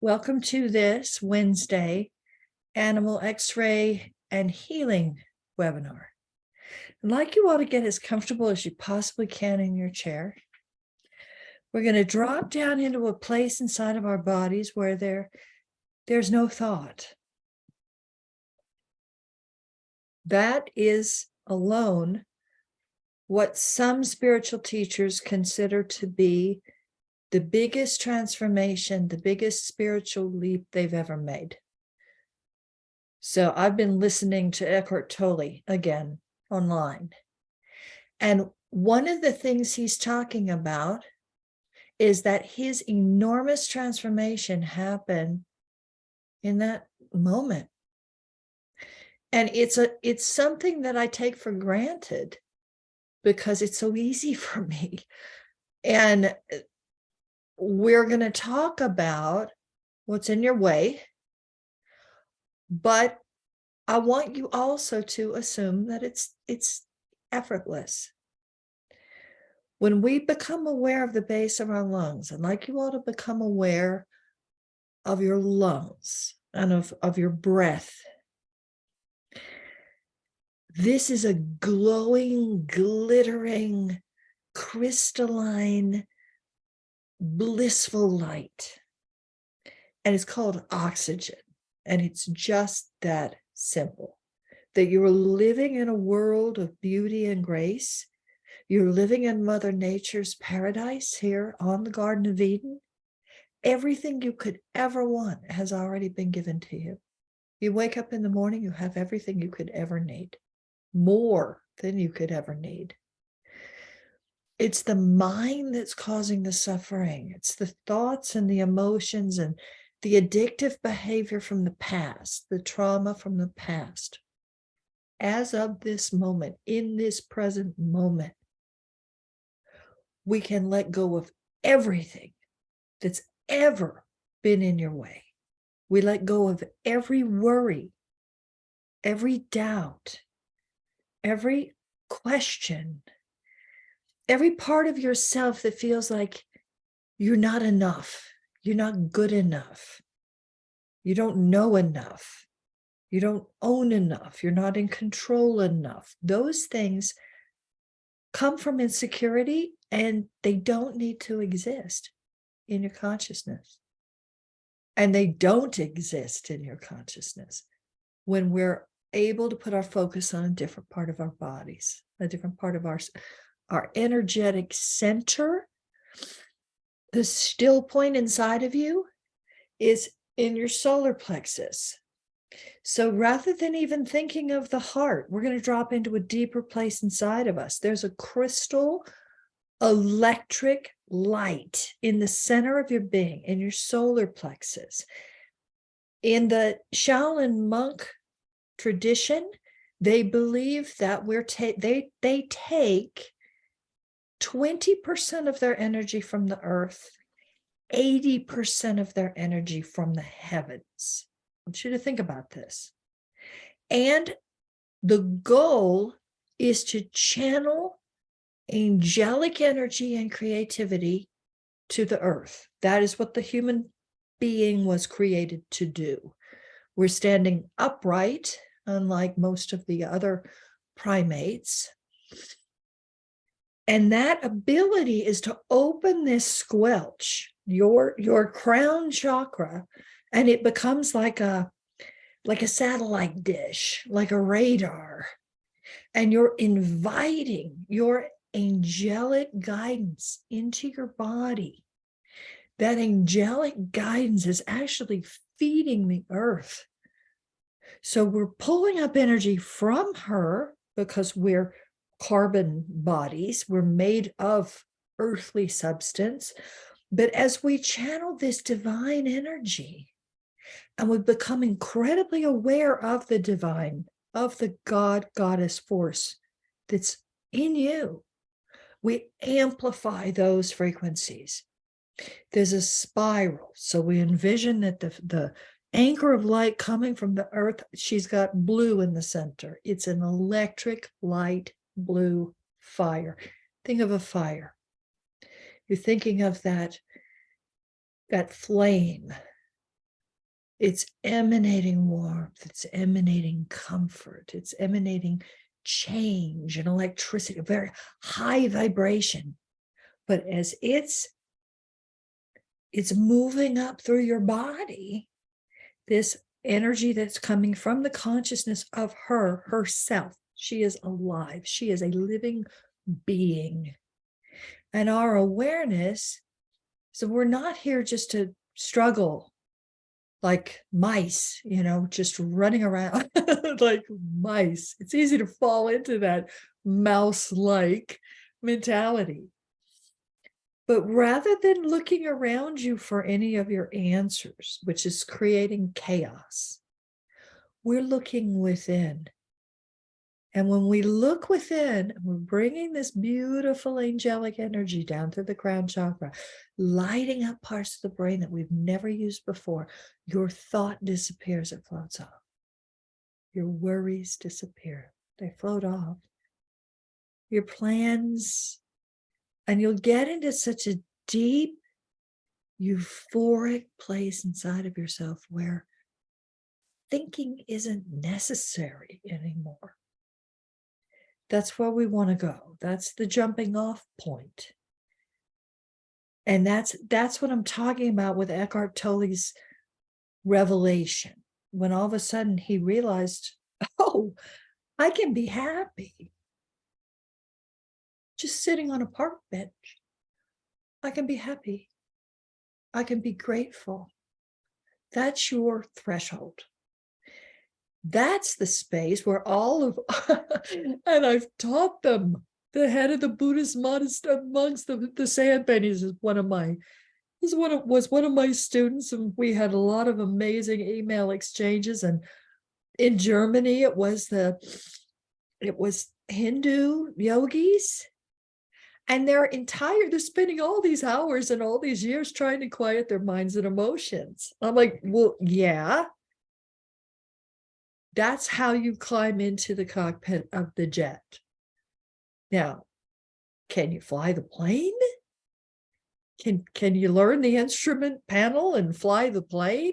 Welcome to this Wednesday Animal X-ray and Healing webinar. I'd like you all to get as comfortable as you possibly can in your chair. We're going to drop down into a place inside of our bodies where there's no thought. That is alone what some spiritual teachers consider to be the biggest transformation, the biggest spiritual leap they've ever made. So I've been listening to Eckhart Tolle again online. And one of the things he's talking about is that his enormous transformation happened in that moment. And it's something that I take for granted because it's so easy for me. And we're going to talk about what's in your way, but I want you also to assume that it's effortless. When we become aware of the base of our lungs, I'd like you all to become aware of your lungs and of your breath. This is a glowing, glittering, crystalline, blissful light. And it's called oxygen. And it's just that simple, that you're living in a world of beauty and grace. You're living in Mother Nature's paradise here on the Garden of Eden. Everything you could ever want has already been given to you. You wake up in the morning, you have everything you could ever need, more than you could ever need. It's the mind that's causing the suffering. It's the thoughts and the emotions and the addictive behavior from the past, the trauma from the past. As of this moment, in this present moment, we can let go of everything that's ever been in your way. We let go of every worry, every doubt, every question, every part of yourself that feels like you're not enough, you're not good enough, you don't know enough, you don't own enough, you're not in control enough. Those things come from insecurity and they don't need to exist in your consciousness. And they don't exist in your consciousness when we're able to put our focus on a different part of our bodies, a different part of our energetic center. The still point inside of you is in your solar plexus. So rather than even thinking of the heart, we're going to drop into a deeper place inside of us. There's a crystal electric light in the center of your being, in your solar plexus. In the Shaolin monk tradition, they believe that they take 20% of their energy from the earth, 80% of their energy from the heavens. I want you to think about this. And the goal is to channel angelic energy and creativity to the earth. That is what the human being was created to do. We're standing upright, unlike most of the other primates. And that ability is to open this squelch, your crown chakra, and it becomes like a satellite dish, like a radar. And you're inviting your angelic guidance into your body. That angelic guidance is actually feeding the earth. So we're pulling up energy from her because we're carbon bodies. We're made of earthly substance. But as we channel this divine energy and we become incredibly aware of the divine, of the God-Goddess force that's in you, we amplify those frequencies. There's a spiral. So we envision that the anchor of light coming from the earth, she's got blue in the center. It's an electric light blue fire. Think of a fire. You're thinking of that flame It's emanating warmth. It's emanating comfort. It's emanating change and electricity, a very high vibration. But as it's moving up through your body, this energy that's coming from the consciousness of herself. She is alive. She is a living being. And our awareness, so we're not here just to struggle like mice, just running around like mice. It's easy to fall into that mouse-like mentality. But rather than looking around you for any of your answers, which is creating chaos, we're looking within. And when we look within, we're bringing this beautiful angelic energy down to the crown chakra, lighting up parts of the brain that we've never used before. Your thought disappears, it floats off. Your worries disappear, they float off. Your plans, and you'll get into such a deep, euphoric place inside of yourself where thinking isn't necessary anymore. That's where we want to go. That's the jumping off point. And that's what I'm talking about with Eckhart Tolle's revelation. When all of a sudden he realized, oh, I can be happy just sitting on a park bench. I can be happy. I can be grateful. That's your threshold. That's the space where all of, and I've taught them, the head of the Buddhist monastery amongst the sand paintings was one of my students, and we had a lot of amazing email exchanges. And in Germany, it was Hindu yogis, and they're spending all these hours and all these years trying to quiet their minds and emotions. I'm like, well, yeah. That's how you climb into the cockpit of the jet. Now, can you fly the plane? Can you learn the instrument panel and fly the plane?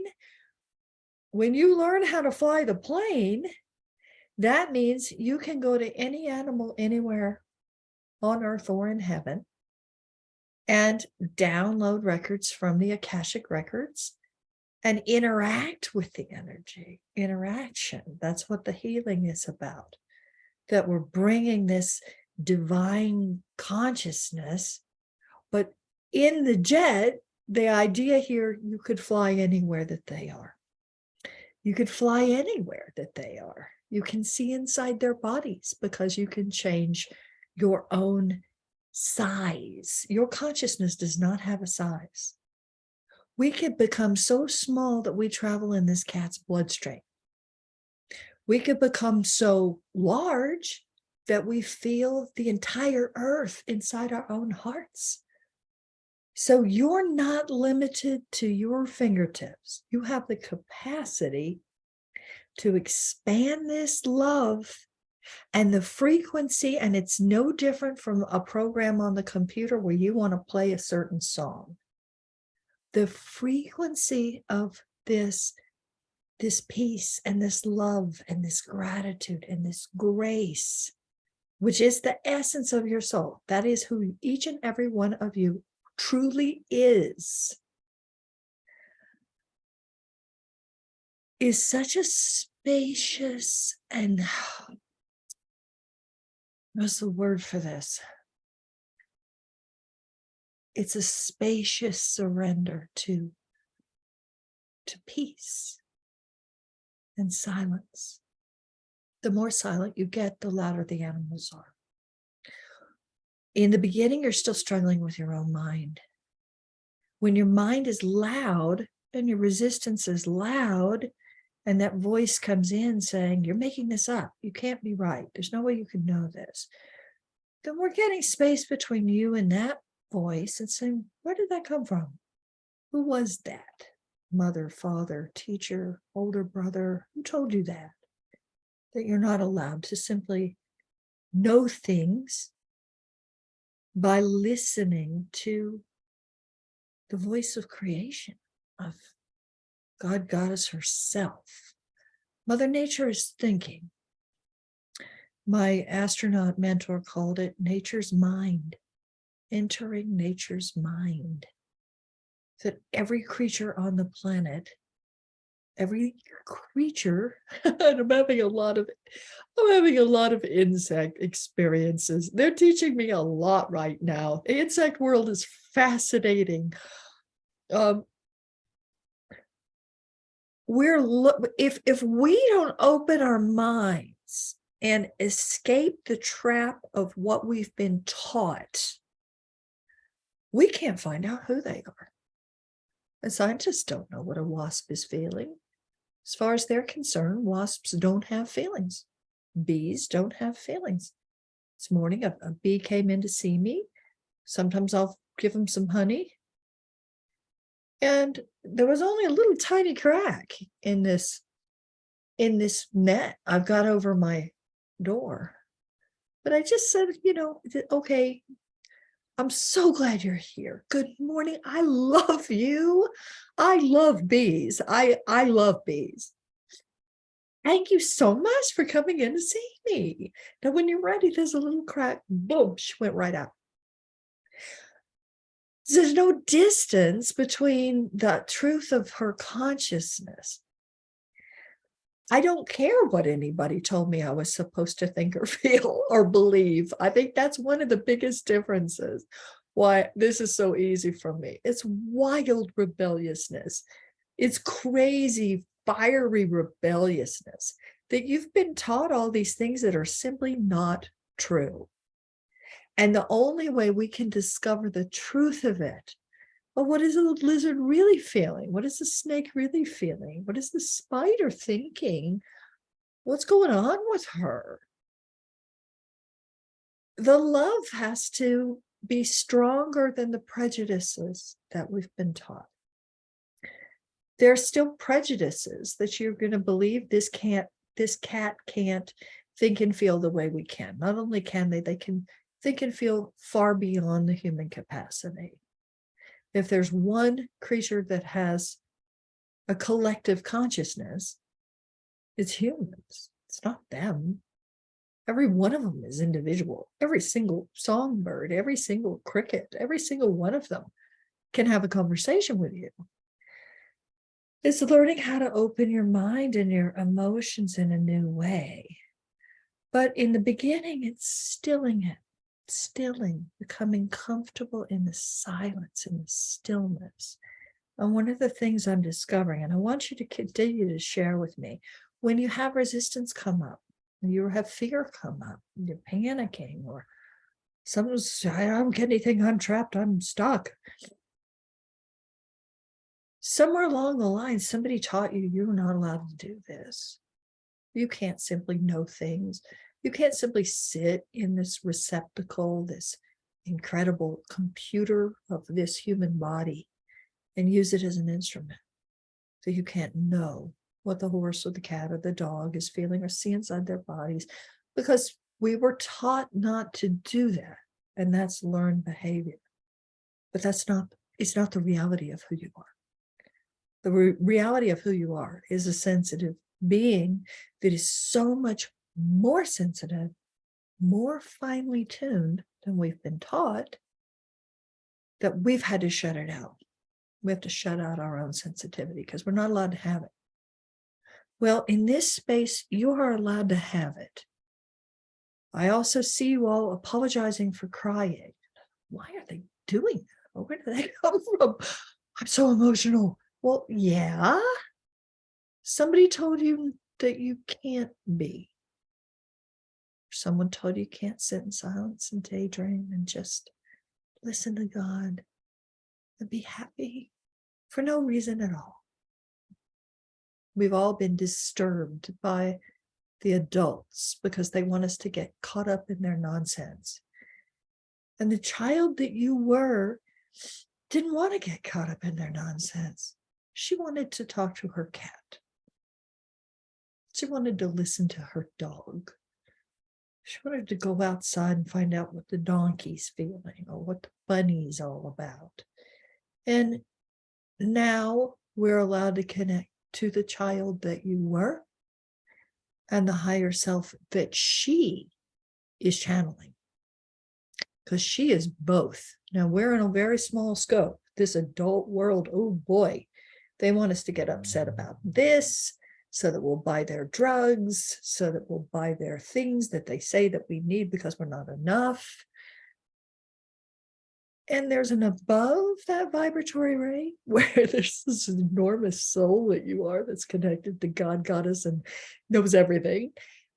When you learn how to fly the plane, that means you can go to any animal anywhere on earth or in heaven and download records from the Akashic records and interact with the energy. Interaction, that's what the healing is about. That we're bringing this divine consciousness, but in the jet, the idea here, you could fly anywhere that they are. You could fly anywhere that they are. You can see inside their bodies because you can change your own size. Your consciousness does not have a size. We could become so small that we travel in this cat's bloodstream. We could become so large that we feel the entire earth inside our own hearts. So you're not limited to your fingertips. You have the capacity to expand this love and the frequency, and it's no different from a program on the computer where you want to play a certain song. The frequency of this peace and this love and this gratitude and this grace, which is the essence of your soul. That is who each and every one of you truly is such a spacious and, what's the word for this? It's a spacious surrender to peace and silence. The more silent you get, the louder the animals are. In the beginning, you're still struggling with your own mind. When your mind is loud and your resistance is loud, and that voice comes in saying, you're making this up. You can't be right. There's no way you can know this. Then we're getting space between you and that voice and saying, where did that come from? Who was that? Mother, father, teacher, older brother? Who told you that? That you're not allowed to simply know things by listening to the voice of creation, of God Goddess herself. Mother Nature is thinking. My astronaut mentor called it nature's mind, entering nature's mind. That every creature on the planet, every creature, and I'm having a lot of insect experiences. They're teaching me a lot right now. The insect world is fascinating. If we don't open our minds and escape the trap of what we've been taught, we can't find out who they are. And scientists don't know what a wasp is feeling. As far as they're concerned, wasps don't have feelings. Bees don't have feelings. This morning, a bee came in to see me. Sometimes I'll give them some honey. And there was only a little tiny crack in this net I've got over my door. But I just said, okay, I'm so glad you're here. Good morning. I love you. I love bees. I love bees. Thank you so much for coming in to see me. Now, when you're ready, there's a little crack. Boom, she went right out. There's no distance between the truth of her consciousness. I don't care what anybody told me I was supposed to think or feel or believe. I think that's one of the biggest differences. Why this is so easy for me. It's wild rebelliousness. It's crazy, fiery rebelliousness that you've been taught all these things that are simply not true. And the only way we can discover the truth of it, well, what is a lizard really feeling? What is the snake really feeling? What is the spider thinking? What's going on with her? The love has to be stronger than the prejudices that we've been taught. There are still prejudices that you're going to believe this cat can't think and feel the way we can. Not only can they can think and feel far beyond the human capacity. If there's one creature that has a collective consciousness, it's humans. It's not them. Every one of them is individual. Every single songbird, every single cricket, every single one of them can have a conversation with you. It's learning how to open your mind and your emotions in a new way. But in the beginning, it's stilling it. Stilling, becoming comfortable in the silence and the stillness. And one of the things I'm discovering, and I want you to continue to share with me, when you have resistance come up, you have fear come up, you're panicking, or someone's, I don't get anything, I'm trapped, I'm stuck. Somewhere along the line, somebody taught you you're not allowed to do this. You can't simply know things. You can't simply sit in this receptacle, this incredible computer of this human body, and use it as an instrument. So you can't know what the horse or the cat or the dog is feeling or see inside their bodies, because we were taught not to do that. And that's learned behavior. But it's not the reality of who you are. The reality of who you are is a sensitive being that is so much more sensitive, more finely tuned than we've been taught, that we've had to shut it out. We have to shut out our own sensitivity because we're not allowed to have it. Well, in this space, you are allowed to have it. I also see you all apologizing for crying. Why are they doing that? Where do they come from? I'm so emotional. Well, yeah. Somebody told you that you can't be. Someone told you can't sit in silence and daydream and just listen to God and be happy for no reason at all. We've all been disturbed by the adults because they want us to get caught up in their nonsense. And the child that you were didn't want to get caught up in their nonsense. She wanted to talk to her cat. She wanted to listen to her dog. She wanted to go outside and find out what the donkey's feeling or what the bunny's all about. And now we're allowed to connect to the child that you were and the higher self that she is channeling. Because she is both. Now, we're in a very small scope. This adult world, oh boy, they want us to get upset about this so that we'll buy their drugs, so that we'll buy their things that they say that we need because we're not enough. And there's an above that vibratory rate where there's this enormous soul that you are that's connected to God, Goddess, and knows everything.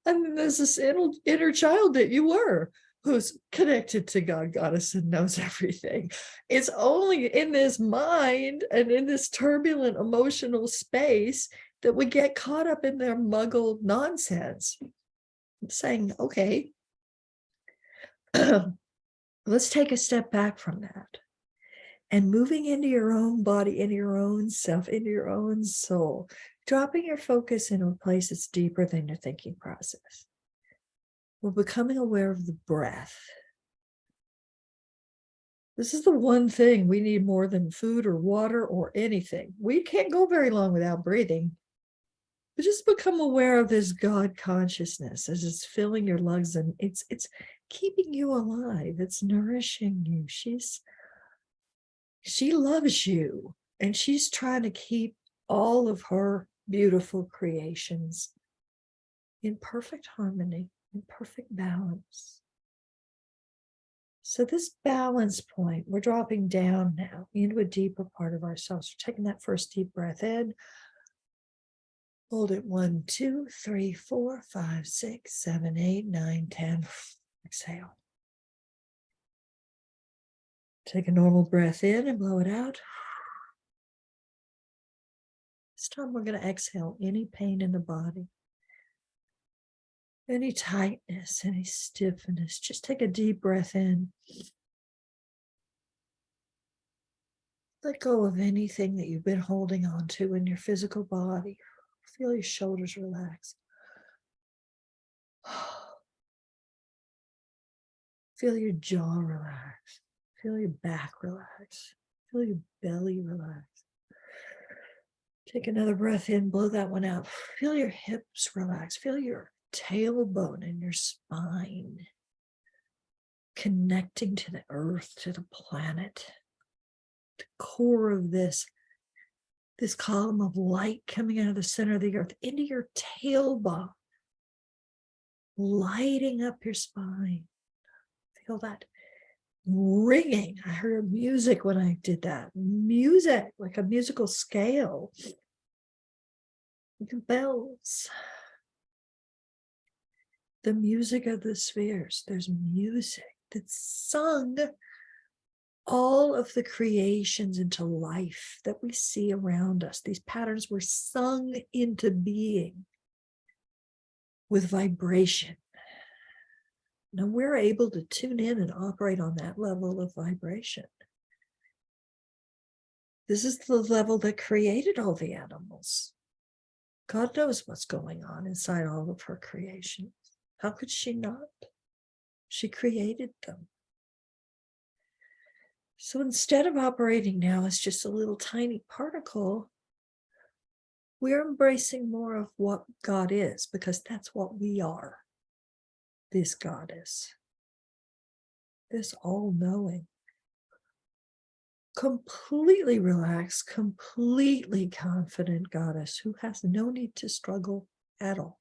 And then there's this inner child that you were who's connected to God, Goddess, and knows everything. It's only in this mind and in this turbulent emotional space that we get caught up in their muggle nonsense. Saying, okay, let's take a step back from that and moving into your own body, into your own self, into your own soul, dropping your focus in a place that's deeper than your thinking process. We're becoming aware of the breath. This is the one thing we need more than food or water or anything. We can't go very long without breathing. But just become aware of this God consciousness as it's filling your lungs, and it's keeping you alive. It's nourishing you. She loves you, and she's trying to keep all of her beautiful creations in perfect harmony, in perfect balance. So this balance point, we're dropping down now into a deeper part of ourselves. We're taking that first deep breath in. Hold it 1, 2, 3, 4, 5, 6, 7, 8, 9, 10. Exhale. Take a normal breath in and blow it out. This time we're going to exhale any pain in the body, any tightness, any stiffness. Just take a deep breath in. Let go of anything that you've been holding on to in your physical body. Feel your shoulders relax. Feel your jaw relax. Feel your back relax. Feel your belly relax. Take another breath in, blow that one out. Feel your hips relax. Feel your tailbone and your spine connecting to the earth, to the planet. The core of this column of light coming out of the center of the earth into your tailbone, lighting up your spine. Feel that ringing. I heard music when I did that. Music, like a musical scale. The bells. The music of the spheres. There's music that's sung. All of the creations into life that we see around us, these patterns were sung into being with vibration. Now we're able to tune in and operate on that level of vibration. This is the level that created all the animals. God knows what's going on inside all of her creations. How could she not? She created them. So instead of operating now as just a little tiny particle, we're embracing more of what God is, because that's what we are. This goddess, this all-knowing, completely relaxed, completely confident goddess who has no need to struggle at all.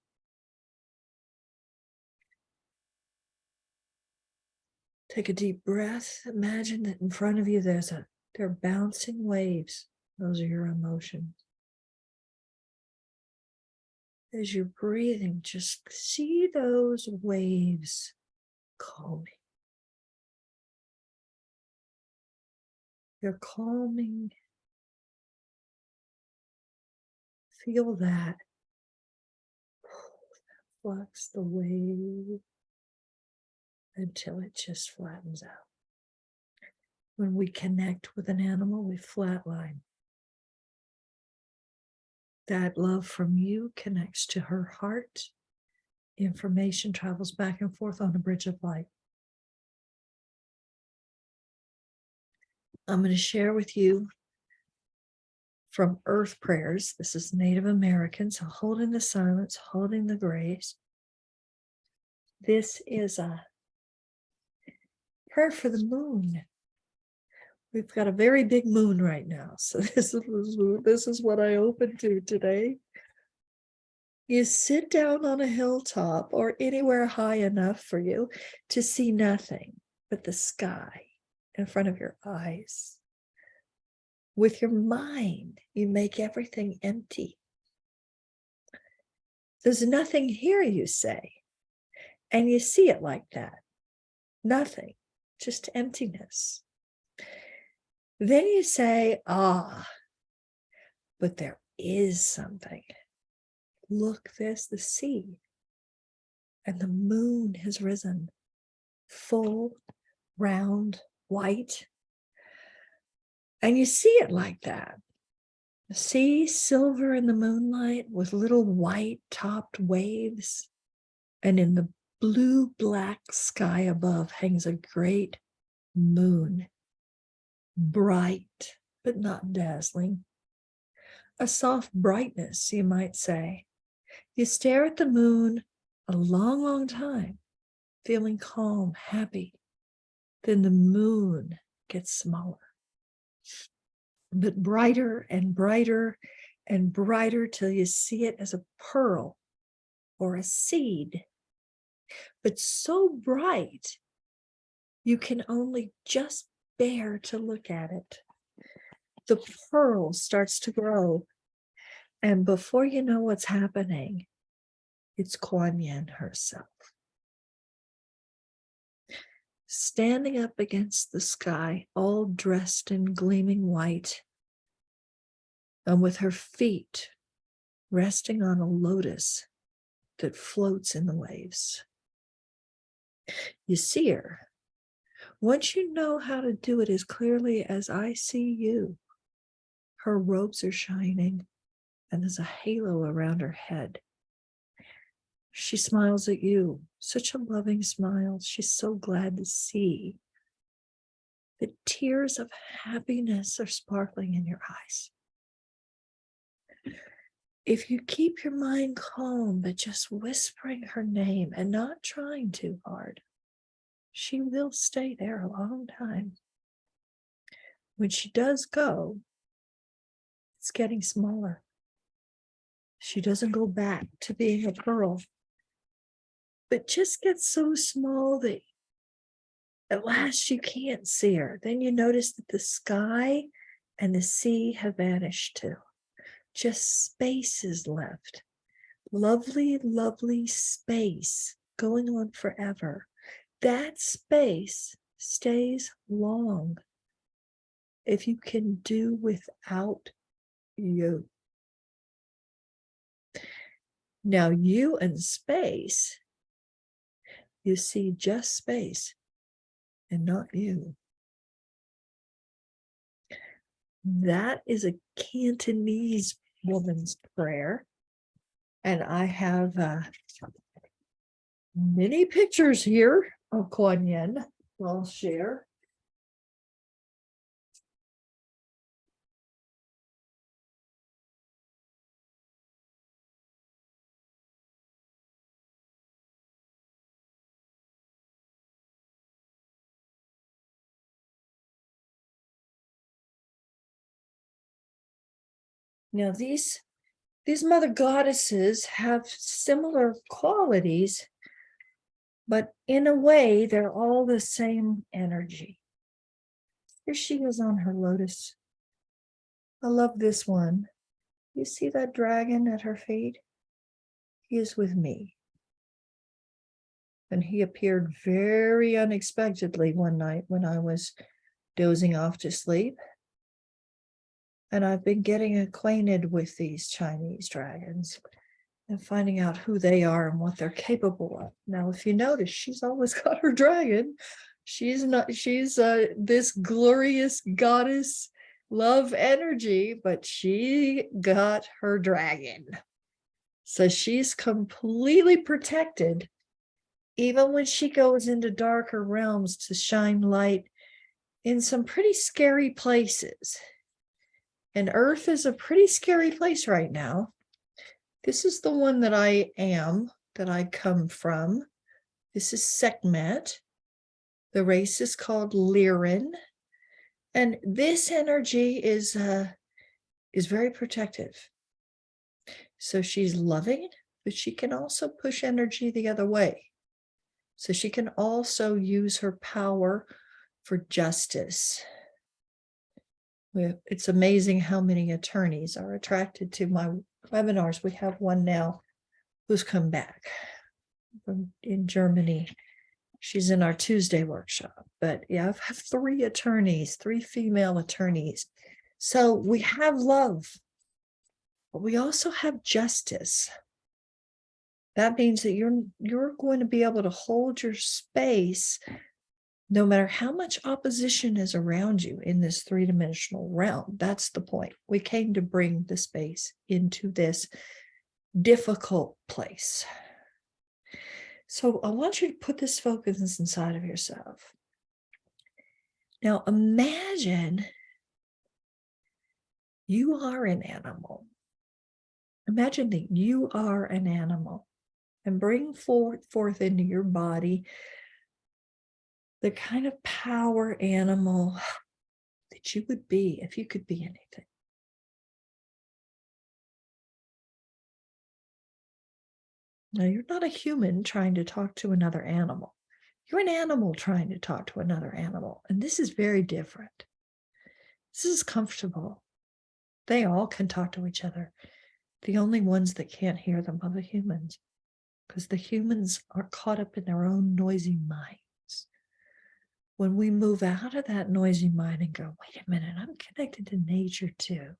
Take a deep breath. Imagine that in front of you there are bouncing waves. Those are your emotions. As you're breathing, just see those waves calming. They're calming. Feel that. Flux the wave until it just flattens out. When we connect with an animal, we flatline. That love from you connects to her heart. Information travels back and forth on a bridge of light. I'm going to share with you from Earth Prayers. This is Native Americans holding the silence, holding the grace. This is a prayer for the moon. We've got a very big moon right now. So this is what I opened to today. You sit down on a hilltop or anywhere high enough for you to see nothing but the sky in front of your eyes. With your mind, you make everything empty. There's nothing here, you say, and you see it like that. Nothing, just emptiness. Then you say, but there is something. Look, there's the sea, and the moon has risen, full, round, white. And you see it like that. The sea, silver in the moonlight with little white topped waves. And in the blue-black sky above hangs a great moon, bright, but not dazzling. A soft brightness, you might say. You stare at the moon a long, long time, feeling calm, happy. Then the moon gets smaller, but brighter and brighter and brighter till you see it as a pearl or a seed. But so bright, you can only just bear to look at it. The pearl starts to grow, and before you know what's happening, it's Kuan Yin herself, standing up against the sky, all dressed in gleaming white, and with her feet resting on a lotus that floats in the waves. You see her. Once you know how to do it as clearly as I see you, her robes are shining, and there's a halo around her head. She smiles at you, such a loving smile. She's so glad to see. The tears of happiness are sparkling in your eyes. If you keep your mind calm, but just whispering her name and not trying too hard, she will stay there a long time. When she does go, it's getting smaller. She doesn't go back to being a pearl, but just gets so small that at last you can't see her. Then you notice that the sky and the sea have vanished too. Just space is left. Lovely, lovely space going on forever. That space stays long if you can do without you. Now you and space, you see just space and not you. That is a Cantonese woman's prayer. And I have many pictures here of Kuan Yin I'll share. Now these mother goddesses have similar qualities, but in a way, they're all the same energy. Here she is on her lotus. I love this one. You see that dragon at her feet? He is with me. And he appeared very unexpectedly one night when I was dozing off to sleep. And I've been getting acquainted with these Chinese dragons and finding out who they are and what they're capable of. Now, if you notice, she's always got her dragon. She's this glorious goddess love energy, but she got her dragon. So she's completely protected, even when she goes into darker realms to shine light in some pretty scary places. And Earth is a pretty scary place right now. This is the one that I am, that I come from. This is Sekhmet. The race is called Lyran. And this energy is very protective. So she's loving, but she can also push energy the other way. So she can also use her power for justice. It's amazing how many attorneys are attracted to my webinars. We have one now who's come back from in Germany. She's in our Tuesday workshop. But yeah, I've had 3 attorneys, 3 female attorneys. So we have love, but we also have justice. That means that you're going to be able to hold your space no matter how much opposition is around you in this 3-dimensional realm. That's the point. We came to bring the space into this difficult place. So I want you to put this focus inside of yourself. Now imagine you are an animal. Imagine that you are an animal, and bring forth into your body the kind of power animal that you would be if you could be anything. Now, you're not a human trying to talk to another animal. You're an animal trying to talk to another animal. And this is very different. This is comfortable. They all can talk to each other. The only ones that can't hear them are the humans, because the humans are caught up in their own noisy minds. When we move out of that noisy mind and go, wait a minute, I'm connected to nature too,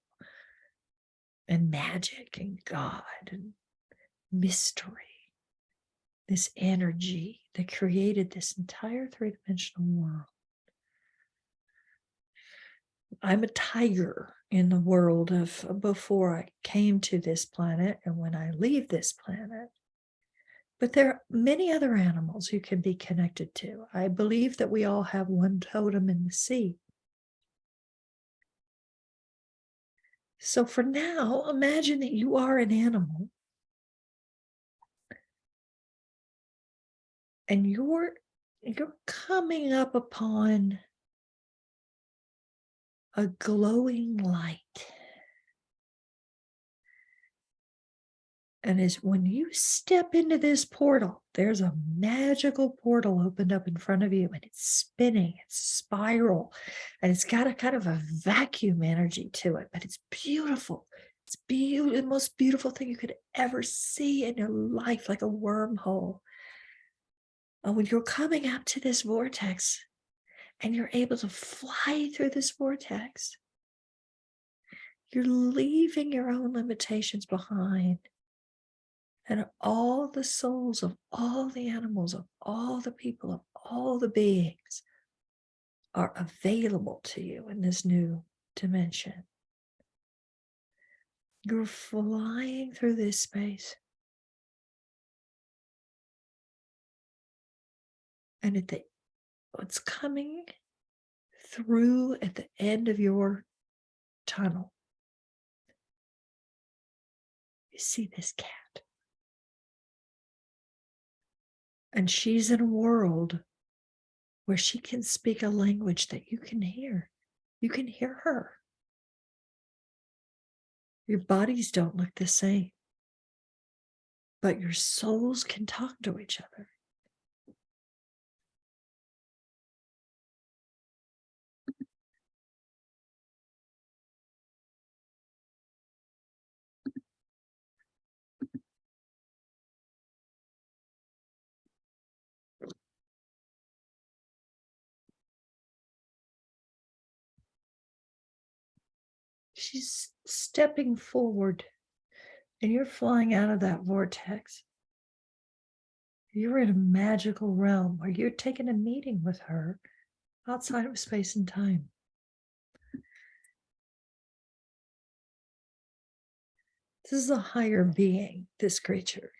and magic and God and mystery, this energy that created this entire 3-dimensional world. I'm a tiger in the world of before I came to this planet and when I leave this planet. But there are many other animals you can be connected to. I believe that we all have one totem in the sea. So for now, imagine that you are an animal and you're coming up upon a glowing light. And as when you step into this portal, there's a magical portal opened up in front of you, and it's spinning, it's spiral, and it's got a kind of a vacuum energy to it, but it's beautiful. It's the most beautiful thing you could ever see in your life, like a wormhole. And when you're coming up to this vortex and you're able to fly through this vortex, you're leaving your own limitations behind. And all the souls of all the animals, of all the people, of all the beings are available to you in this new dimension. You're flying through this space. And what's coming through at the end of your tunnel, you see this cat. And she's in a world where she can speak a language that you can hear. You can hear her. Your bodies don't look the same, but your souls can talk to each other. She's stepping forward, and you're flying out of that vortex. You're in a magical realm where you're taking a meeting with her outside of space and time. This is a higher being, this creature.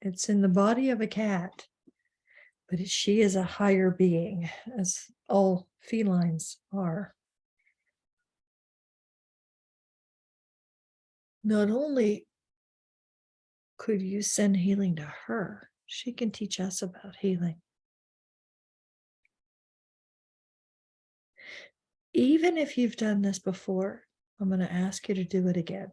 It's in the body of a cat, but she is a higher being, as all felines are. not only could you send healing to her, she can teach us about healing. Even if you've done this before, I'm going to ask you to do it again.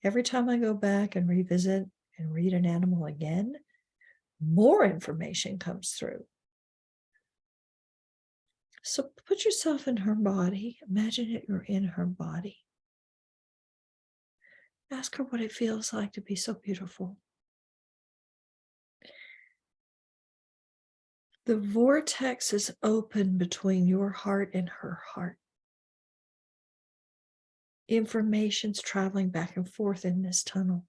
Every time I go back and revisit and read an animal again, more information comes through. So put yourself in her body. Imagine that you're in her body. Ask her what it feels like to be so beautiful. The vortex is open between your heart and her heart. Information's traveling back and forth in this tunnel.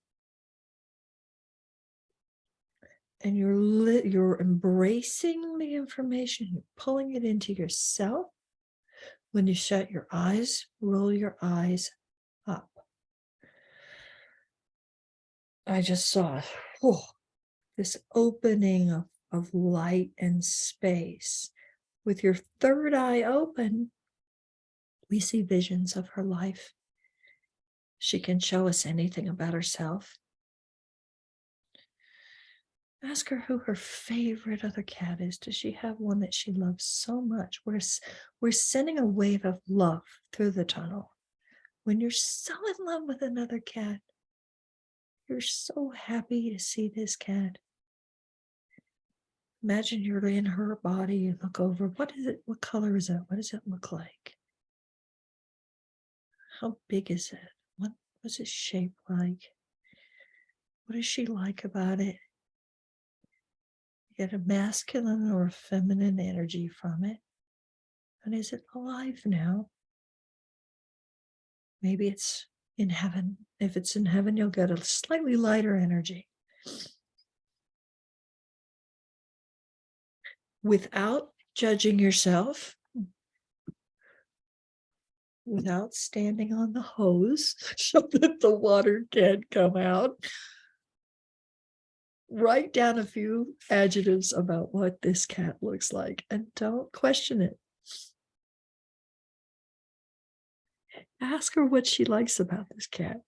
And you're embracing the information, you're pulling it into yourself. When you shut your eyes, roll your eyes up. I just saw this opening of light and space. With your third eye open, we see visions of her life. She can show us anything about herself. Ask her who her favorite other cat is. Does she have one that she loves so much? We're sending a wave of love through the tunnel. When you're so in love with another cat, you're so happy to see this cat. Imagine you're in her body, you look over. What is it? What color is it? What does it look like? How big is it? What's its shape like? What does she like about it? Get a masculine or a feminine energy from it. And is it alive now? Maybe it's in heaven. If it's in heaven, you'll get a slightly lighter energy. Without judging yourself, without standing on the hose so that the water can't come out, write down a few adjectives about what this cat looks like and don't question it. Ask her what she likes about this cat.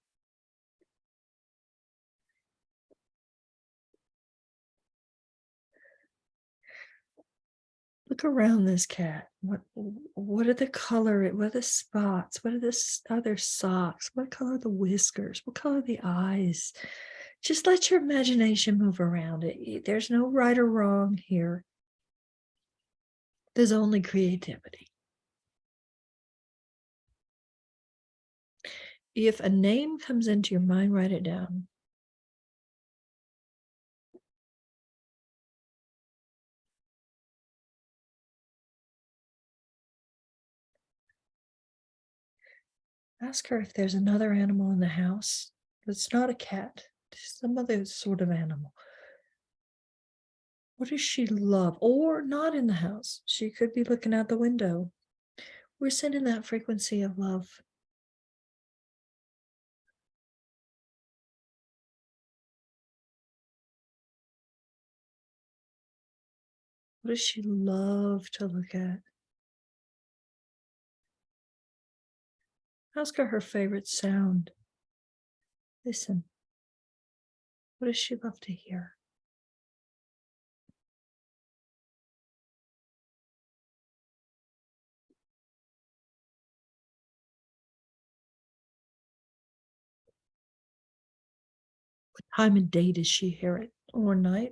Look around this cat. What are the color? What are the spots? What are the other socks? What color are the whiskers? What color are the eyes? Just let your imagination move around it. There's no right or wrong here. There's only creativity. If a name comes into your mind, write it down. Ask her if there's another animal in the house that's not a cat, some other sort of animal. What does she love? Or not in the house. She could be looking out the window. We're sending that frequency of love. What does she love to look at? Ask her favorite sound. Listen. What does she love to hear? What time and day does she hear it? Or night?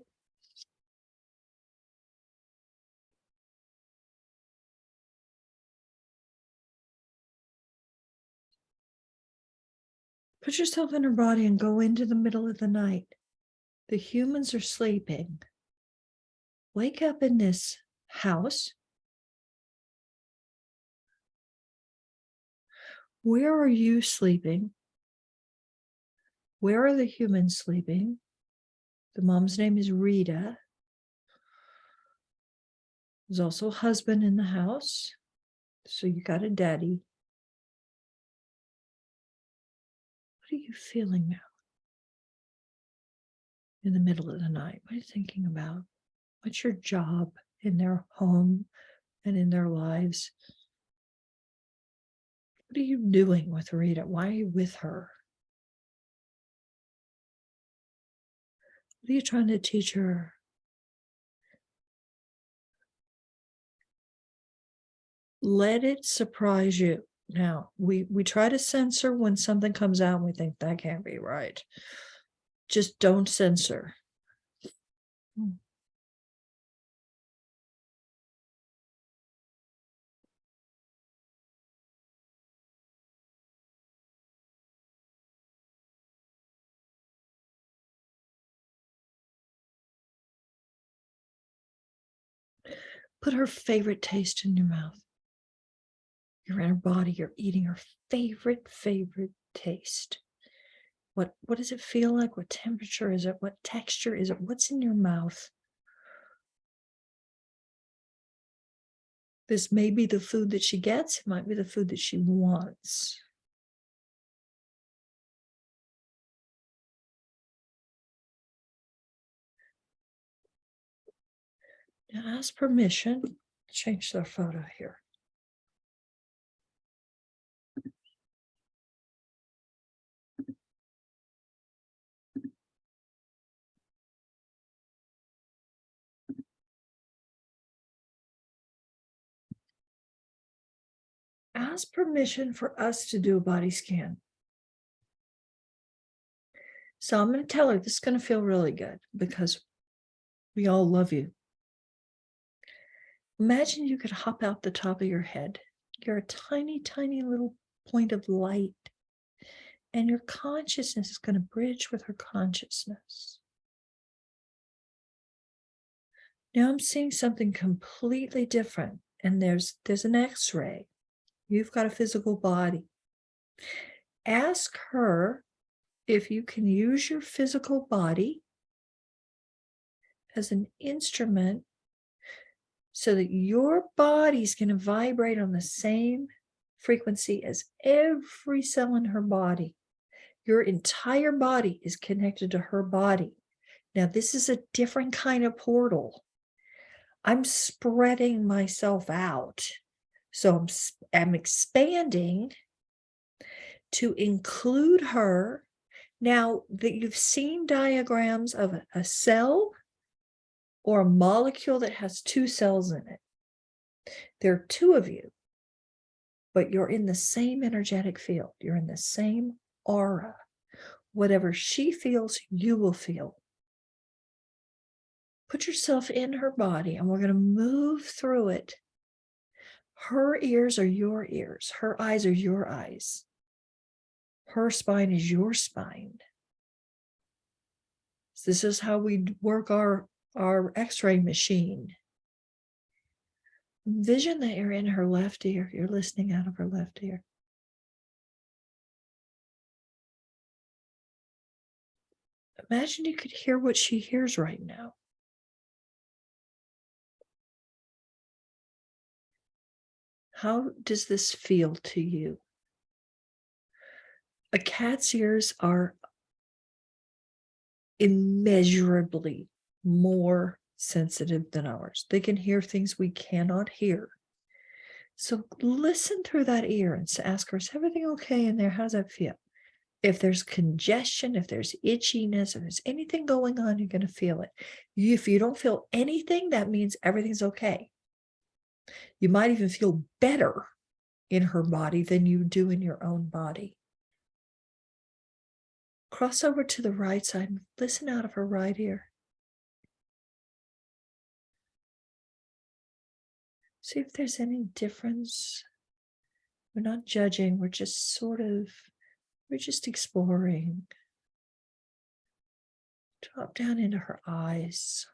Put yourself in her body and go into the middle of the night. The humans are sleeping. Wake up in this house. Where are you sleeping? Where are the humans sleeping? The mom's name is Rita. There's also a husband in the house. So you got a daddy. What are you feeling now? In the middle of the night, what are you thinking about? What's your job in their home and in their lives? What are you doing with Rita? Why are you with her? What are you trying to teach her? Let it surprise you. Now, we try to censor when something comes out and we think that can't be right. Just don't censor. Put her favorite taste in your mouth. You're in her body. You're eating her favorite taste. What does it feel like? What temperature is it? What texture is it? What's in your mouth? This may be the food that she gets. It might be the food that she wants. Now ask permission. Change the photo here. Ask permission for us to do a body scan. So I'm going to tell her this is going to feel really good because we all love you. Imagine you could hop out the top of your head. You're a tiny, tiny little point of light. And your consciousness is going to bridge with her consciousness. Now I'm seeing something completely different. And there's an X-ray. You've got a physical body. Ask her if you can use your physical body as an instrument so that your body's going to vibrate on the same frequency as every cell in her body. Your entire body is connected to her body. Now, this is a different kind of portal. I'm spreading myself out. So I'm expanding to include her. Now that you've seen diagrams of a cell or a molecule that has two cells in it, there are two of you, but you're in the same energetic field. You're in the same aura. Whatever she feels, you will feel. Put yourself in her body and we're going to move through it. Her ears are your ears. Her eyes are your eyes. Her spine is your spine. This is how we work our X-ray machine. Envision that you're in her left ear. You're listening out of her left ear. Imagine you could hear what she hears right now. How does this feel to you? A cat's ears are immeasurably more sensitive than ours. They can hear things we cannot hear. So listen through that ear and ask her, is everything okay in there? How does that feel? If there's congestion, if there's itchiness, if there's anything going on, you're going to feel it. If you don't feel anything, that means everything's okay. You might even feel better in her body than you do in your own body. Cross over to the right side and listen out of her right ear. See if there's any difference. We're not judging, we're just exploring. Drop down into her eyes.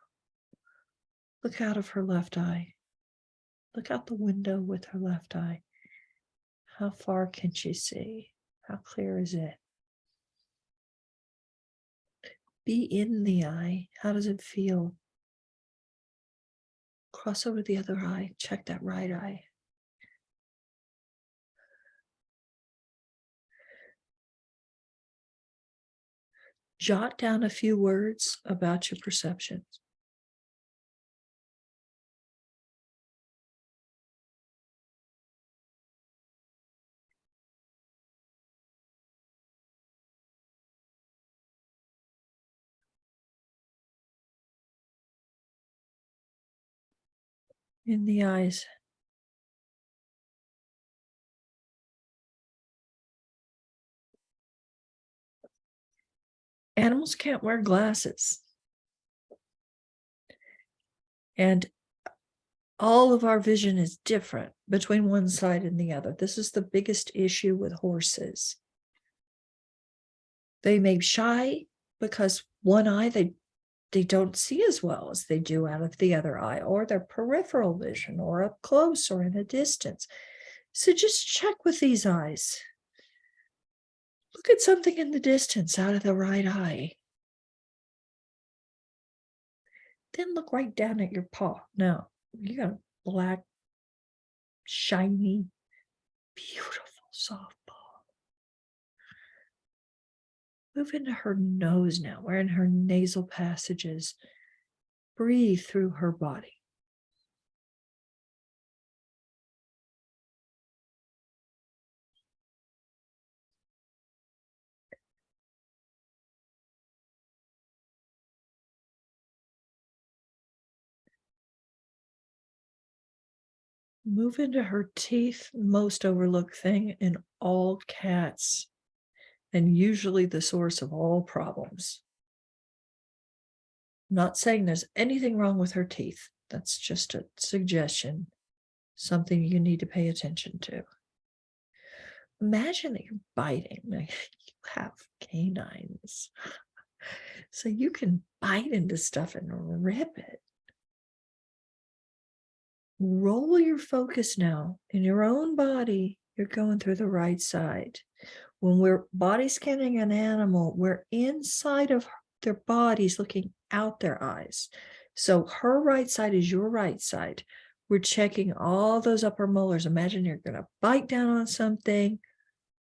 Look out of her left eye. Look out the window with her left eye. How far can she see? How clear is it? Be in the eye. How does it feel? Cross over the other eye. Check that right eye. Jot down a few words about your perceptions. in the eyes. Animals can't wear glasses. And all of our vision is different between one side and the other. This is the biggest issue with horses. They may be shy because one eye they don't see as well as they do out of the other eye, or their peripheral vision, or up close or in a distance. So just check with these eyes. Look at something in the distance out of the right eye. Then look right down at your paw. Now, you got a black, shiny, beautiful, soft paw. Move into her nose now. We're in her nasal passages. Breathe through her body. Move into her teeth, most overlooked thing in all cats, and usually the source of all problems. I'm not saying there's anything wrong with her teeth. That's just a suggestion, something you need to pay attention to. Imagine that you're biting. Like, you have canines, so you can bite into stuff and rip it. Roll your focus now in your own body. You're going through the right side. When we're body scanning an animal, we're inside of their bodies looking out their eyes. So her right side is your right side. We're checking all those upper molars. Imagine you're going to bite down on something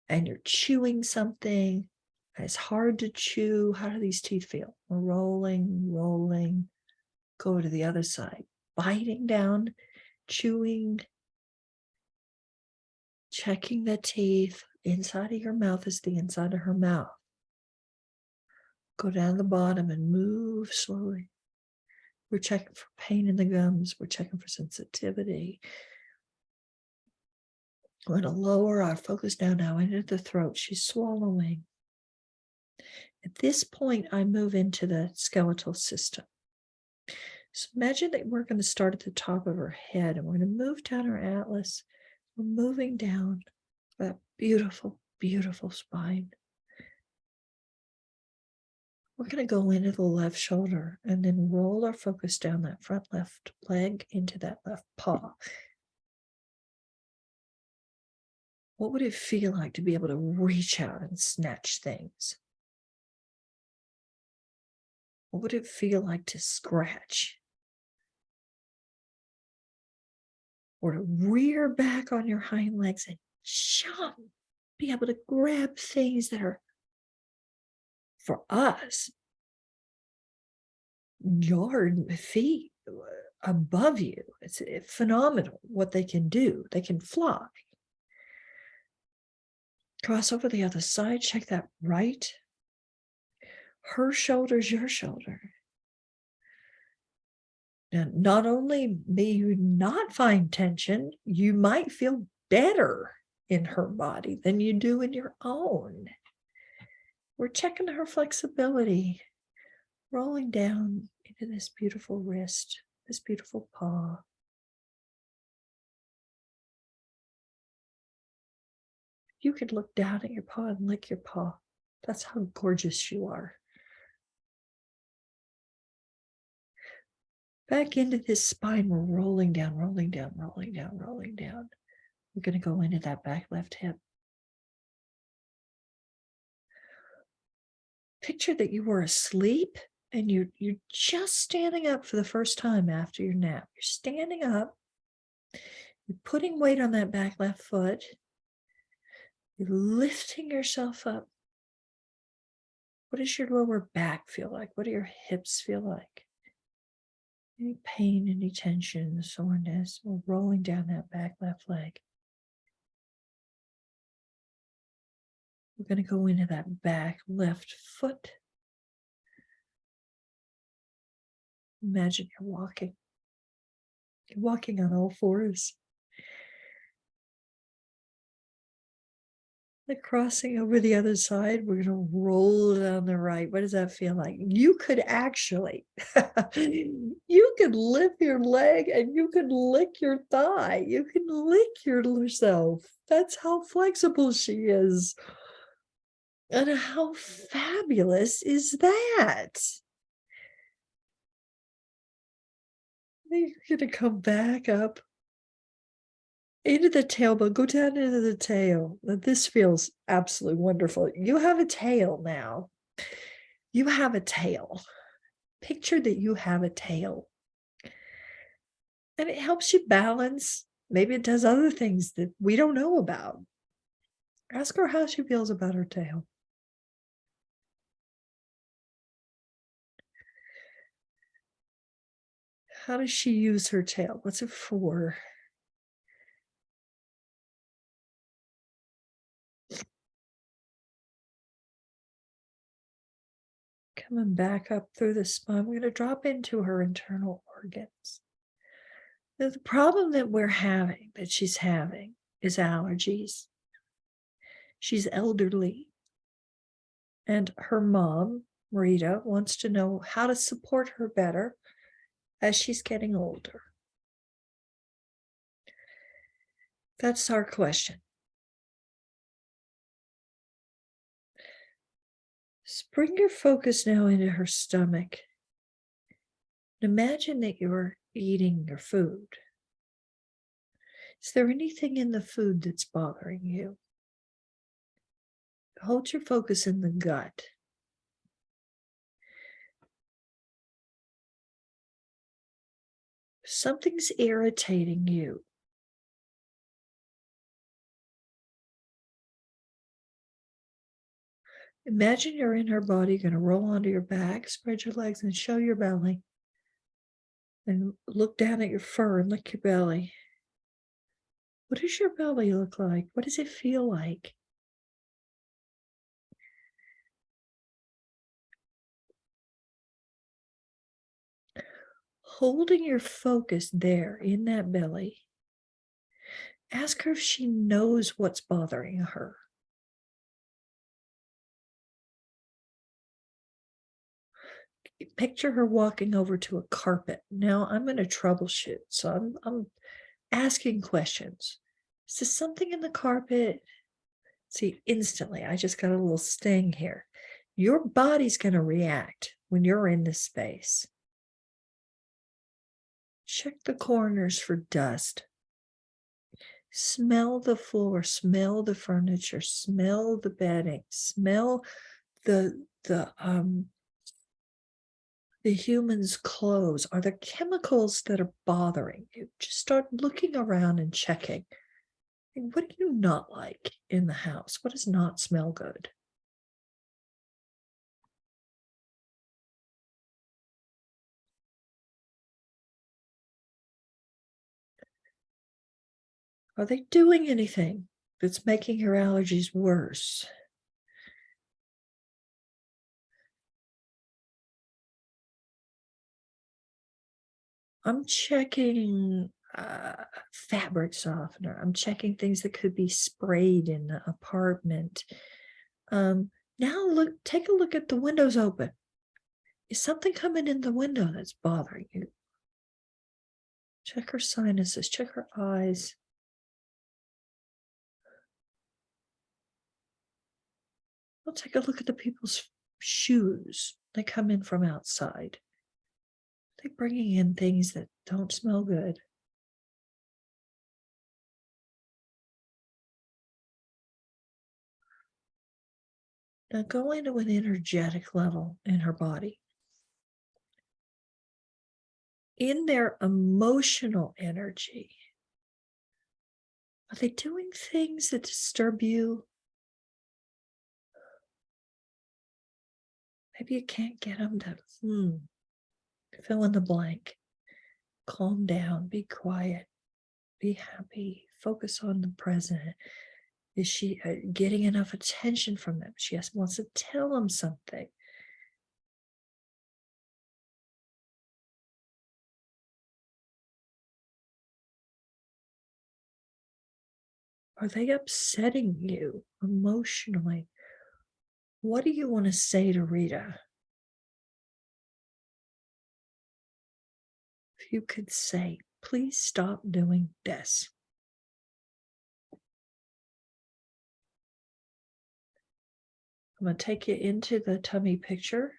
and you're chewing something. It's hard to chew. How do these teeth feel? Rolling, rolling. Go to the other side. Biting down, chewing, checking the teeth. Inside of your mouth is the inside of her mouth. Go down the bottom and move slowly. We're checking for pain in the gums. We're checking for sensitivity. We're going to lower our focus down now into the throat. She's swallowing. At this point, I move into the skeletal system. So imagine that we're going to start at the top of her head and we're going to move down her atlas. We're moving down that beautiful, beautiful spine. We're going to go into the left shoulder and then roll our focus down that front left leg into that left paw. What would it feel like to be able to reach out and snatch things? What would it feel like to scratch? Or to rear back on your hind legs and jump, be able to grab things that are, for us, yard feet above you. It's phenomenal what they can do. They can fly. Cross over the other side, check that right. Her shoulder's your shoulder. And not only may you not find tension, you might feel better in her body than you do in your own. We're checking her flexibility, rolling down into this beautiful wrist, this beautiful paw. You could look down at your paw and lick your paw. That's how gorgeous you are. Back into this spine, we're rolling down, rolling down, rolling down, rolling down. We're going to go into that back left hip. Picture that you were asleep and you're just standing up for the first time after your nap. You're standing up, you're putting weight on that back left foot, you're lifting yourself up. What does your lower back feel like? What do your hips feel like? Any pain, any tension, soreness, or rolling down that back left leg. We're going to go into that back left foot. Imagine you're walking. walking on all fours. Like crossing over the other side, we're going to roll down the right. What does that feel like? You could actually, you could lift your leg and you could lick your thigh. You can lick yourself. That's how flexible she is. And how fabulous is that? You're going to come back up into the tailbone, go down into the tail. This feels absolutely wonderful. You have a tail now. You have a tail. Picture that you have a tail. And it helps you balance. Maybe it does other things that we don't know about. Ask her how she feels about her tail. How does she use her tail? What's it for? Coming back up through the spine, we're going to drop into her internal organs. Now, the problem that she's having, is allergies. She's elderly. And her mom, Rita, wants to know how to support her better as she's getting older. That's our question. Bring your focus now into her stomach. Imagine that you're eating your food. Is there anything in the food that's bothering you? Hold your focus in the gut. Something's irritating you. Imagine you're in her body, you're going to roll onto your back, spread your legs and show your belly. And look down at your fur and lick your belly. What does your belly look like? What does it feel like? Holding your focus there in that belly. Ask her if she knows what's bothering her. Picture her walking over to a carpet. Now I'm going to troubleshoot. So I'm asking questions. Is there something in the carpet? See, instantly, I just got a little sting here. Your body's going to react when you're in this space. Check the corners for dust. Smell the floor, smell the furniture, smell the bedding, smell the human's clothes. Are there chemicals that are bothering you? Just start looking around and checking. What do you not like in the house? What does not smell good? Are they doing anything that's making your allergies worse? I'm checking fabric softener. I'm checking things that could be sprayed in the apartment. Now look, take a look at the windows open. Is something coming in the window that's bothering you? Check her sinuses, check her eyes. We'll take a look at the people's shoes. They come in from outside. They're bringing in things that don't smell good. Now go into an energetic level in her body. In their emotional energy, are they doing things that disturb you? Maybe you can't get them to fill in the blank. Calm down, be quiet, be happy, focus on the present. Is she getting enough attention from them? She wants to tell them something. Are they upsetting you emotionally? What do you want to say to Rita? If you could say, please stop doing this. I'm going to take you into the tummy picture.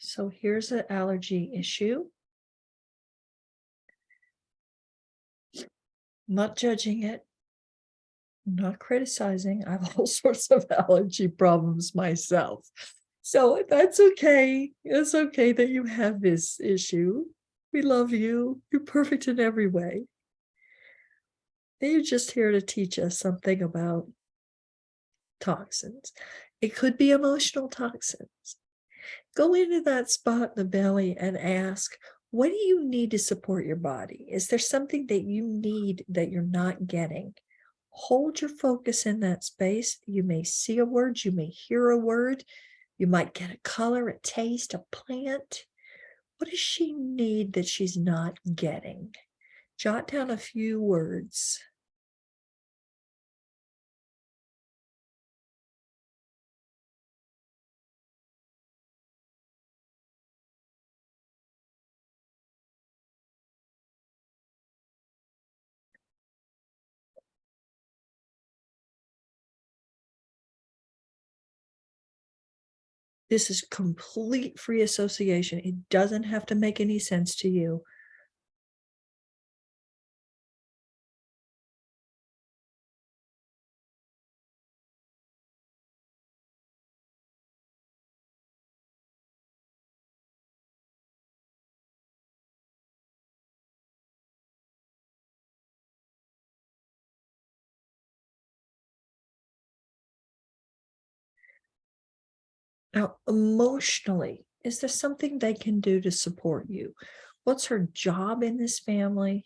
So here's an allergy issue. Not judging it, not criticizing. I have all sorts of allergy problems myself. So that's okay. It's okay that you have this issue. We love you. You're perfect in every way. You're just here to teach us something about toxins. It could be emotional toxins. Go into that spot in the belly and ask, what do you need to support your body? Is there something that you need that you're not getting? Hold your focus in that space. You may see a word, you may hear a word, you might get a color, a taste, a plant. What does she need that she's not getting? Jot down a few words. This is complete free association. It doesn't have to make any sense to you. Now, emotionally, is there something they can do to support you? What's her job in this family?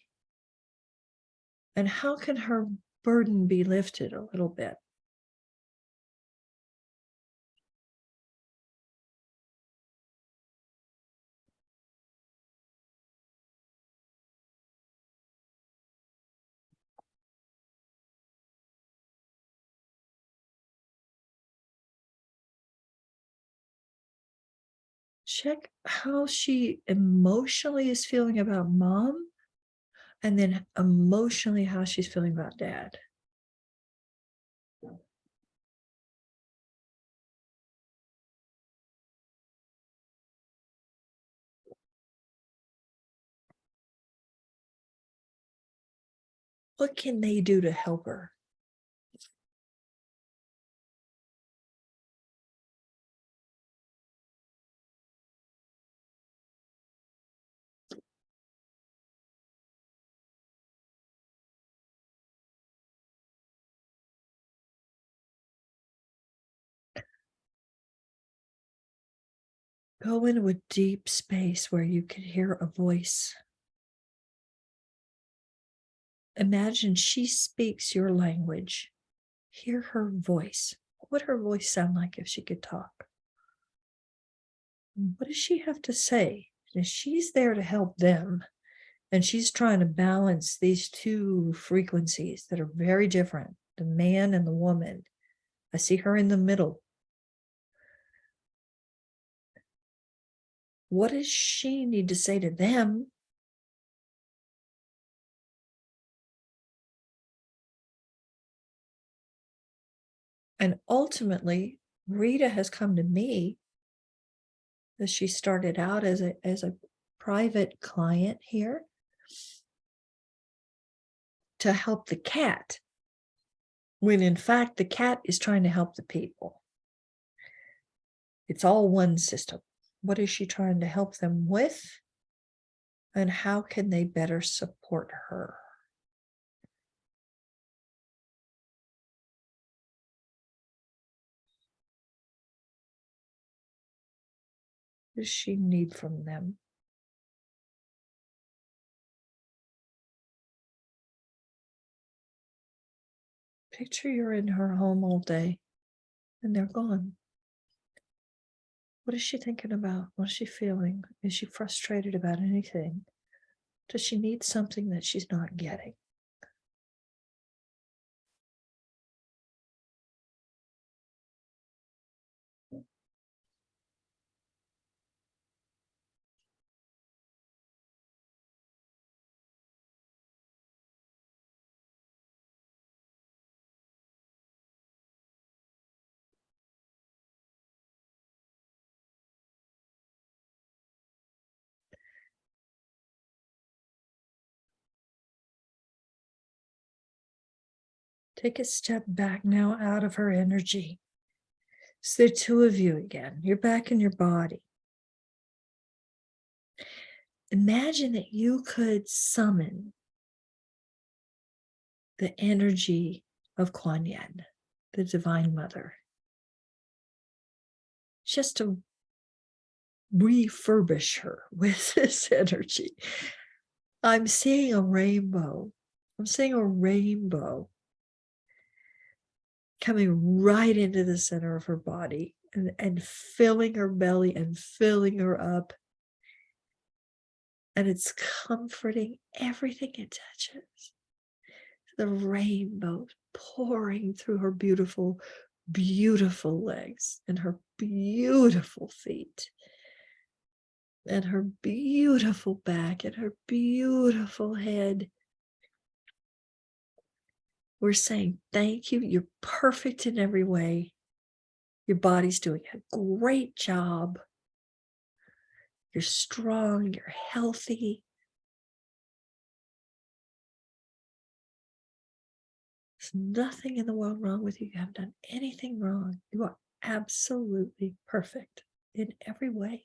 And how can her burden be lifted a little bit? Check how she emotionally is feeling about mom, and then emotionally how she's feeling about dad. What can they do to help her? Go into a deep space where you can hear a voice. Imagine she speaks your language. Hear her voice. What would her voice sound like if she could talk? What does she have to say? And she's there to help them. And she's trying to balance these two frequencies that are very different, the man and the woman. I see her in the middle. What does she need to say to them? And ultimately, Rita has come to me as she started out as a private client here to help the cat, when in fact the cat is trying to help the people. It's all one system. What is she trying to help them with? And how can they better support her? What does she need from them? Picture you're in her home all day and they're gone. What is she thinking about? What is she feeling? Is she frustrated about anything? Does she need something that she's not getting? Take a step back now out of her energy. It's the two of you again. You're back in your body. Imagine that you could summon the energy of Kuan Yin, the Divine Mother, just to refurbish her with this energy. I'm seeing a rainbow. I'm seeing a rainbow coming right into the center of her body and filling her belly and filling her up. And it's comforting everything it touches. The rainbow pouring through her beautiful, beautiful legs and her beautiful feet and her beautiful back and her beautiful head. We're saying, thank you. You're perfect in every way. Your body's doing a great job. You're strong. You're healthy. There's nothing in the world wrong with you. You haven't done anything wrong. You are absolutely perfect in every way.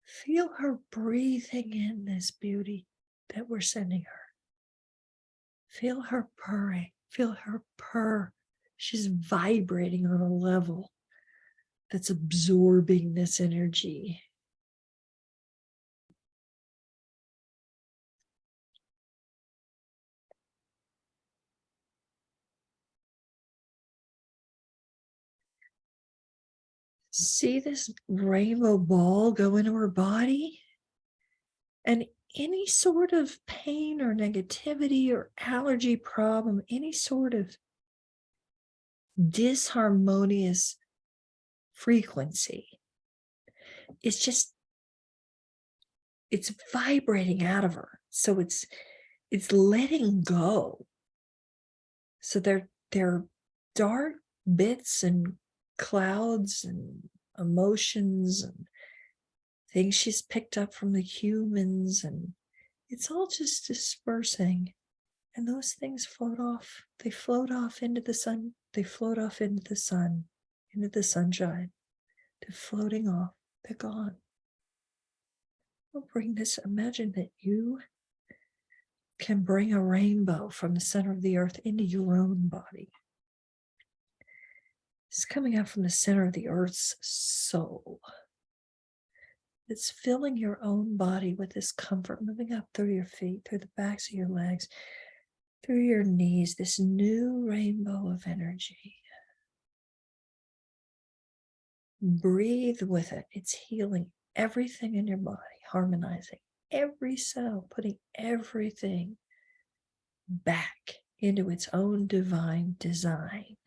Feel her breathing in this beauty that we're sending her. Feel her purring. Feel her purr. She's vibrating on a level that's absorbing this energy. See this rainbow ball go into her body? And any sort of pain or negativity or allergy problem, any sort of disharmonious frequency, it's vibrating out of her. So it's letting go. So they're dark bits and clouds and emotions and things she's picked up from the humans, and it's all just dispersing. And those things float off. They float off into the sun. They float off into the sun, into the sunshine. They're floating off. They're gone. We'll bring this. Imagine that you can bring a rainbow from the center of the earth into your own body. It's coming out from the center of the earth's soul. It's filling your own body with this comfort, moving up through your feet, through the backs of your legs, through your knees, this new rainbow of energy. Breathe with it. It's healing everything in your body, harmonizing every cell, putting everything back into its own divine design,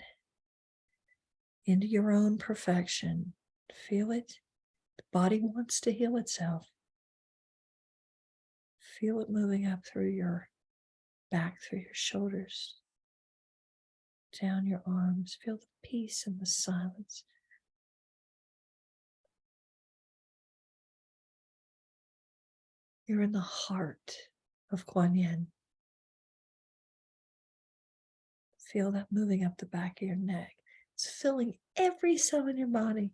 into your own perfection. Feel it. The body wants to heal itself. Feel it moving up through your back, through your shoulders, down your arms. Feel the peace and the silence. You're in the heart of Kuan Yin. Feel that moving up the back of your neck. It's filling every cell in your body.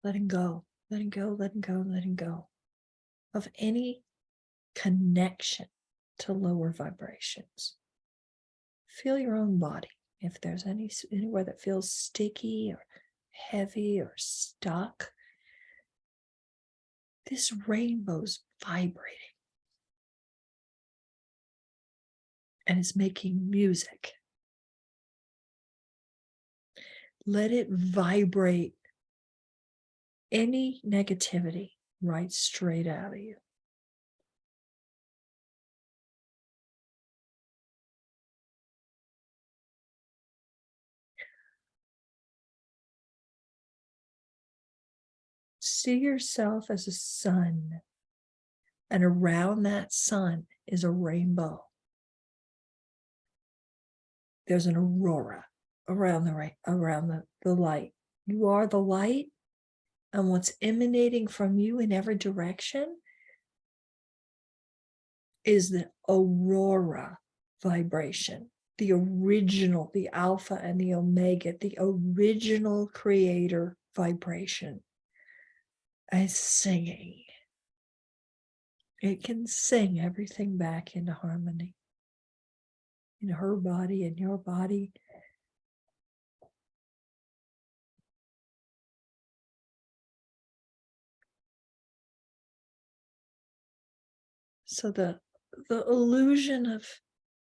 Letting go, letting go, letting go, letting go of any connection to lower vibrations. Feel your own body. If there's anywhere that feels sticky or heavy or stuck, this rainbow's vibrating. and it's making music. Let it vibrate any negativity right straight out of you. See yourself as a sun, and around that sun is a rainbow. There's an aurora around the light. You are the light, and what's emanating from you in every direction is the aurora vibration, the original, the alpha and the omega, the original creator vibration. And singing. It can sing everything back into harmony. In her body, in your body. So the illusion of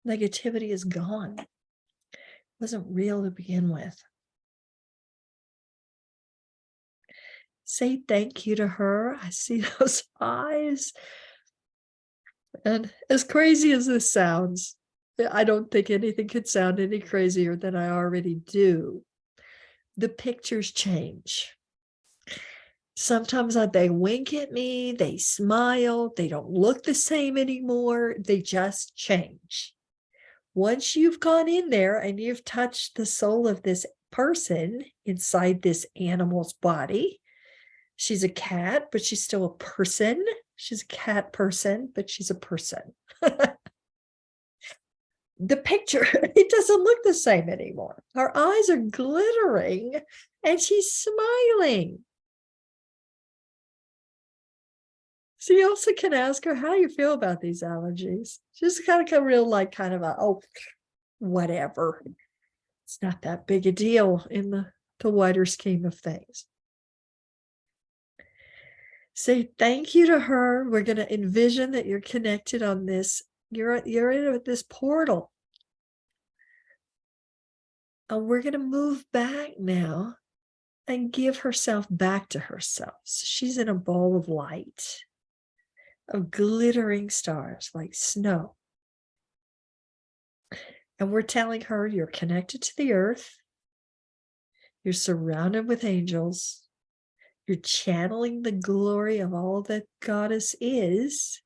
negativity is gone. It wasn't real to begin with. Say thank you to her. I see those eyes. And as crazy as this sounds, I don't think anything could sound any crazier than I already do. The pictures change. Sometimes they wink at me, they smile, they don't look the same anymore. They just change. Once you've gone in there and you've touched the soul of this person inside this animal's body, she's a cat, but she's still a person. She's a cat person, but she's a person. The picture, it doesn't look the same anymore. Her eyes are glittering and she's smiling. So you also can ask her how you feel about these allergies. Just kind of real like kind of a, oh, whatever. It's not that big a deal in the wider scheme of things. Say thank you to her. We're going to envision that you're connected on this. You're in this portal. And we're going to move back now and give herself back to herself. So she's in a ball of light, of glittering stars like snow. And we're telling her you're connected to the earth. You're surrounded with angels. You're channeling the glory of all that Goddess is.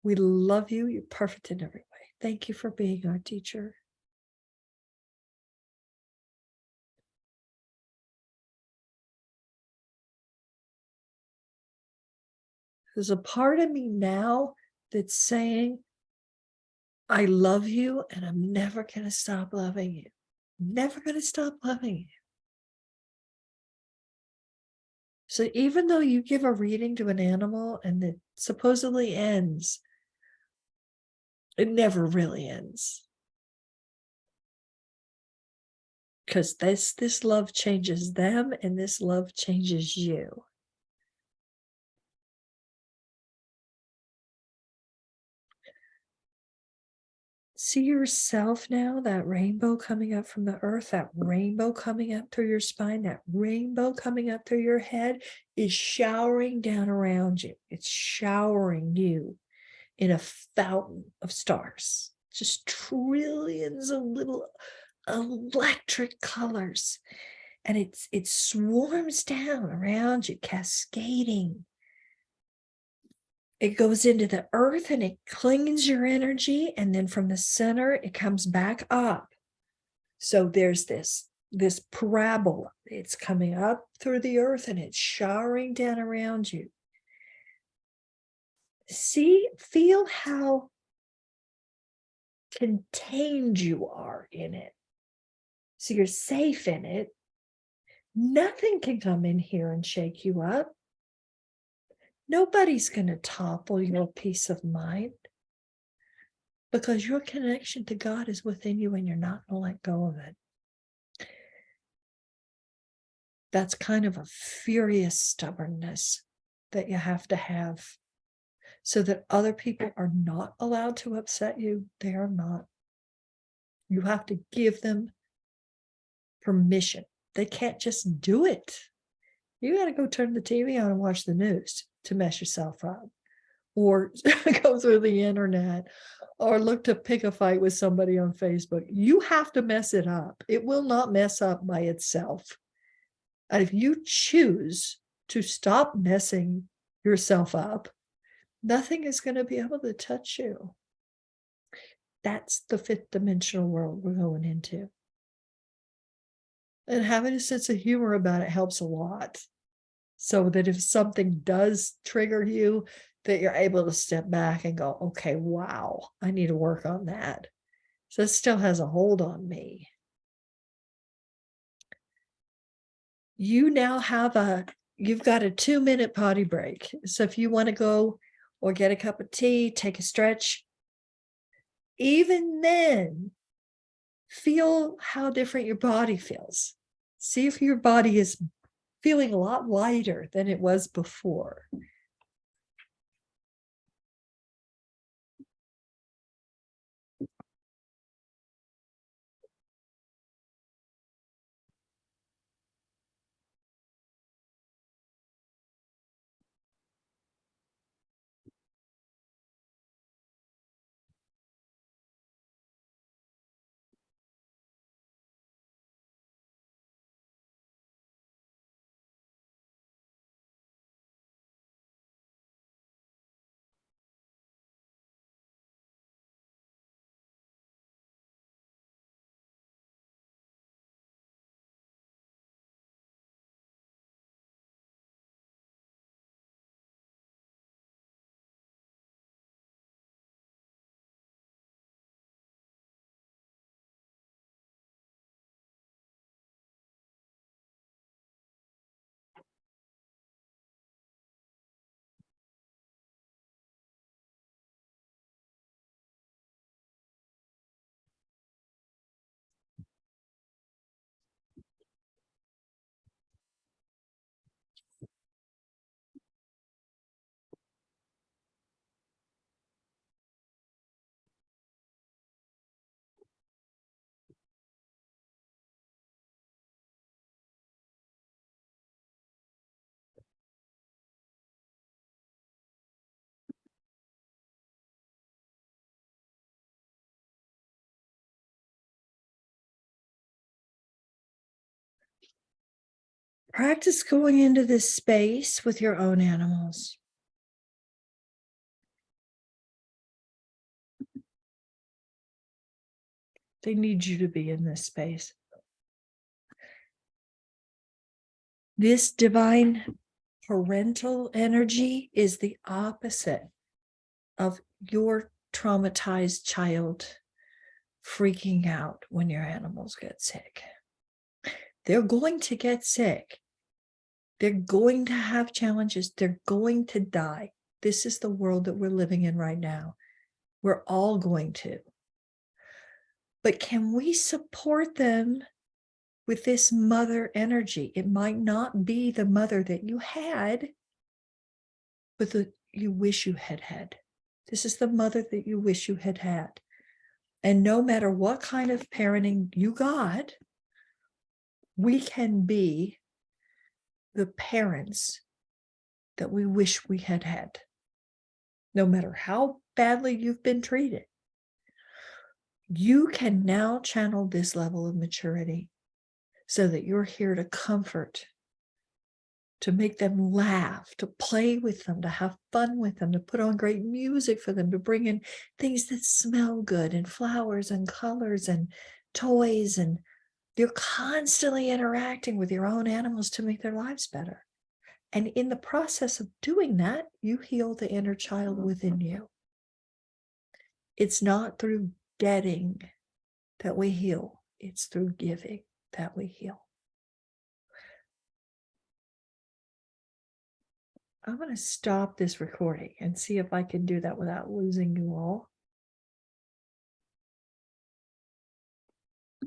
We love you. You're perfect in every way. Thank you for being our teacher. There's a part of me now that's saying, I love you and I'm never going to stop loving you. Never going to stop loving you. So even though you give a reading to an animal and it supposedly ends, it never really ends. Because this love changes them and this love changes you. See yourself now, that rainbow coming up from the earth, that rainbow coming up through your spine, that rainbow coming up through your head is showering down around you. It's showering you in a fountain of stars, just trillions of little electric colors. And it swarms down around you, cascading. It goes into the earth and it clings your energy. And then from the center, it comes back up. So there's this parabola. It's coming up through the earth and it's showering down around you. Feel how contained you are in it. So you're safe in it. Nothing can come in here and shake you up. Nobody's going to topple your peace of mind because your connection to God is within you and you're not going to let go of it. That's kind of a furious stubbornness that you have to have. so that other people are not allowed to upset you. They are not. You have to give them permission. They can't just do it. You got to go turn the TV on and watch the news to mess yourself up, or go through the internet, or look to pick a fight with somebody on Facebook. You have to mess it up. It will not mess up by itself. And if you choose to stop messing yourself up, nothing is going to be able to touch you. That's the fifth dimensional world we're going into. And having a sense of humor about it helps a lot. So that if something does trigger you, that you're able to step back and go, okay, wow, I need to work on that. So it still has a hold on me. You now have you've got a 2-minute potty break. So if you want to go or get a cup of tea, take a stretch, even then, feel how different your body feels. See if your body is feeling a lot lighter than it was before. Practice going into this space with your own animals. They need you to be in this space. This divine parental energy is the opposite of your traumatized child freaking out when your animals get sick. They're going to get sick. They're going to have challenges. They're going to die. This is the world that we're living in right now. We're all going to. But can we support them with this mother energy? It might not be the mother that you had, but that you wish you had had. This is the mother that you wish you had had. And no matter what kind of parenting you got, we can be the parents that we wish we had had, no matter how badly you've been treated. You can now channel this level of maturity so that you're here to comfort, to make them laugh, to play with them, to have fun with them, to put on great music for them, to bring in things that smell good and flowers and colors and toys. And you're constantly interacting with your own animals to make their lives better. And in the process of doing that, you heal the inner child within you. It's not through getting that we heal. It's through giving that we heal. I'm going to stop this recording and see if I can do that without losing you all.